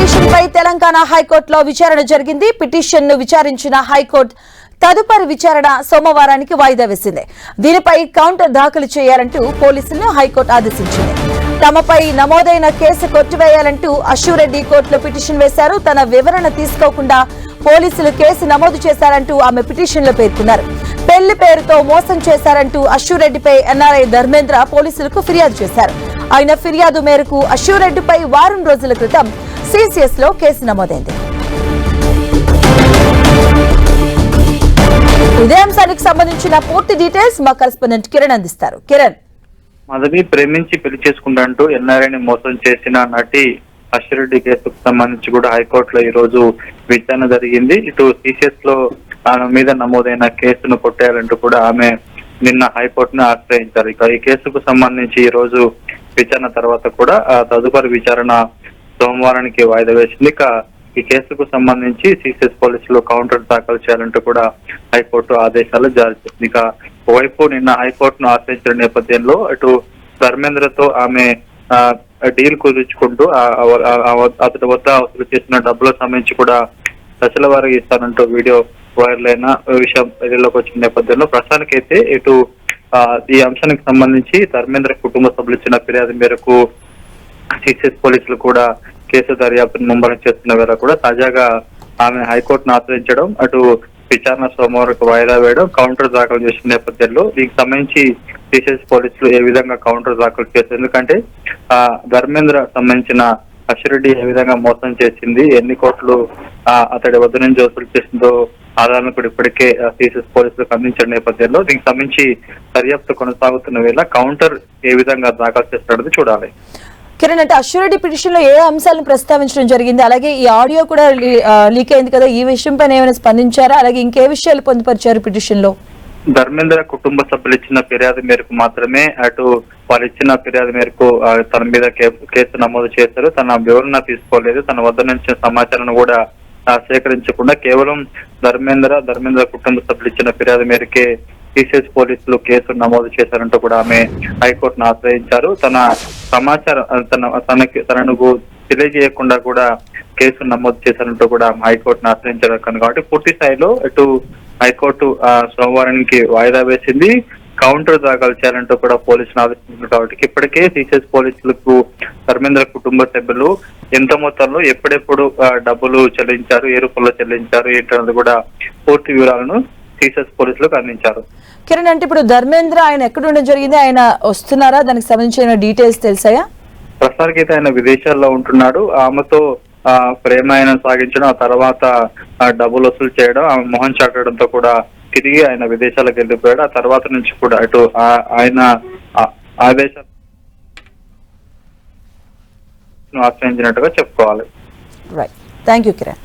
పిటిషన్పై తెలంగాణ హైకోర్టులో విచారణ జరిగింది. పిటిషన్ను విచారించిన హైకోర్టు తదుపరి విచారణ సోమవారానికి వాయిదా వేసింది. దీనిపై కౌంటర్ దాఖలు చేయాలంటూ పోలీసులను హైకోర్టు ఆదేశించింది. తమపై నమోదైన కేసు కొట్టివేయాలంటూ అశ్వరెడ్డి కోర్టులో పిటిషన్ వేశారు. తన వివరణ తీసుకోకుండా పోలీసులు కేసు నమోదు చేశారంటూ ఆమె పిటిషన్లో పేర్కొన్నారు. పెళ్లి పేరుతో మోసం చేశారంటూ అశ్వరెడ్డిపై ఎన్ఆర్ఐ ధర్మేంద్ర పోలీసులకు ఫిర్యాదు చేశారు. ఆయన ఫిర్యాదు మేరకు అశ్వరెడ్డిపై వారం రోజుల క్రితం సిసిఎస్ లో కేసు నమోదైంది. ఇదే అంశానికి సంబంధించిన పూర్తి డీటెయిల్స్ మా కరెస్పాండెంట్ కిరణ్ అందిస్తారు. కిరణ్, మధుని ప్రేమించి పెళ్లి చేసుకుంటూ ఎన్ఆర్ఐని మోసం చేసిన నటి అశ్వరెడ్డి కేసుకు సంబంధించి కూడా హైకోర్టులో ఈ రోజు విచారణ జరిగింది. ఇటు సిసిఎస్ లో ఆమె మీద నమోదైన కేసును కొట్టేయాలంటూ కూడా ఆమె నిన్న హైకోర్టును ఆశ్రయించారు. ఇక ఈ కేసుకు సంబంధించి ఈ రోజు విచారణ తర్వాత కూడా తదుపరి విచారణ సోమవారానికి వాయిదా వేసింది. ఇక ఈ కేసుకు సంబంధించి సిసిఎస్ పోలీసులు కౌంటర్ దాఖలు చేయాలంటూ కూడా హైకోర్టు ఆదేశాలు జారీ చేసింది. ఇక ఓవైపు నిన్న హైకోర్టును ఆశ్రయించిన నేపథ్యంలో అటు ధర్మేంద్రతో ఆమె డీల్ కుదుర్చుకుంటూ అతడి వద్ద వసూలు చేసిన డబ్బులకు సంబంధించి కూడా దశల వారీగా ఇస్తానంటూ వీడియో వైరల్ అయిన విషయం ప్రజల్లోకి వచ్చిన నేపథ్యంలో ప్రస్తుతానికైతే ఇటు ఈ అంశానికి సంబంధించి ధర్మేంద్ర కుటుంబ సభ్యులు ఇచ్చిన ఫిర్యాదు మేరకు సిసిఎస్ పోలీసులు కూడా కేసు దర్యాప్తును ముమ్మరం చేస్తున్న వేళ కూడా తాజాగా ఆమె హైకోర్టును ఆశ్రయించడం, అటు విచారణ సోమవారం వాయిదా వేయడం, కౌంటర్ దాఖలు చేసిన నేపథ్యంలో దీనికి సంబంధించి సిసిఎస్ పోలీసులు ఏ విధంగా కౌంటర్ దాఖలు చేశారు, ఎందుకంటే ధర్మేంద్ర సంబంధించిన అశ్వరెడ్డి ఏ విధంగా మోసం చేసింది, ఎన్ని కోట్లు అతడి వద్ద నుంచి వసూలు చేసిందో ఆధారాలను కూడా ఇప్పటికే సిసిఎస్ పోలీసులకు అందించిన నేపథ్యంలో దీనికి సంబంధించి దర్యాప్తు కొనసాగుతున్న వేళ కౌంటర్ ఏ విధంగా దాఖలు చేస్తాడో చూడాలి. కిరణ్, అంటే అశ్వరెడ్డి పిటిషన్ లో ఏ అంశాలను ప్రస్తావించడం జరిగింది, అలాగే ఈ ఆడియో కూడా లీక్ అయింది కదా, ఈ విషయం పైన ఏమైనా స్పందించారా, అలాగే ఇంకే విషయాలు పొందుపరిచారు పిటిషన్ లో? ధర్మేంద్ర కుటుంబ సభ్యులు ఇచ్చిన ఫిర్యాదు మేరకు మాత్రమే అటు వాళ్ళు ఇచ్చిన ఫిర్యాదు మేరకు తన మీద కేసు నమోదు చేశారు. తన వివరణ తీసుకోలేదు, తన వద్ద నుంచి సమాచారాన్ని కూడా సేకరించకుండా కేవలం ధర్మేంద్ర కుటుంబ సభ్యులు ఇచ్చిన ఫిర్యాదు మేరకే సిసిఎస్ పోలీసులు కేసు నమోదు చేశారంటూ కూడా ఆమె హైకోర్టును ఆశ్రయించారు. తన సమాచారం తనను తెలియజేయకుండా కూడా కేసు నమోదు చేశారంటూ కూడా హైకోర్టును ఆశ్రయించారు. కాబట్టి పూర్తి స్థాయిలో ఇటు హైకోర్టు సోమవారానికి వాయిదా వేసింది. కౌంటర్ దాఖలు చేయాలంటూ కూడా పోలీసులు ఆదేశించారు. కాబట్టి ఇప్పటికే సిసిఎస్ పోలీసులకు ధర్మేంద్ర కుటుంబ సభ్యులు ఎంత మొత్తంలో ఎప్పుడెప్పుడు డబ్బులు చెల్లించారు, ఏ రూపంలో చెల్లించారు ఏంటన్నది కూడా పూర్తి వివరాలను సిసిఎస్ పోలీసులకు అందించారు. కిరణ్, అంటే ఇప్పుడు ధర్మేంద్ర ఆయన ఎక్కడ ఉండడం జరిగింది, ఆయన వస్తున్నారా, దానికి సంబంధించిన డీటెయిల్స్ తెలుసాయా? ప్రస్తుతానికి అయితే ఆయన విదేశాల్లో ఉంటున్నాడు. ఆమెతో ప్రేమ ఆయన సాగించడం, ఆ తర్వాత డబ్బులు వసూలు చేయడం, ఆమె మొహం చాటడంతో కూడా తిరిగి ఆయన విదేశాలకు వెళ్ళిపోయాడు. ఆ తర్వాత నుంచి కూడా అటు ఆయన ఆదేశాలు ఆశ్రయించినట్టుగా చెప్పుకోవాలి. Right, thank you Kiran.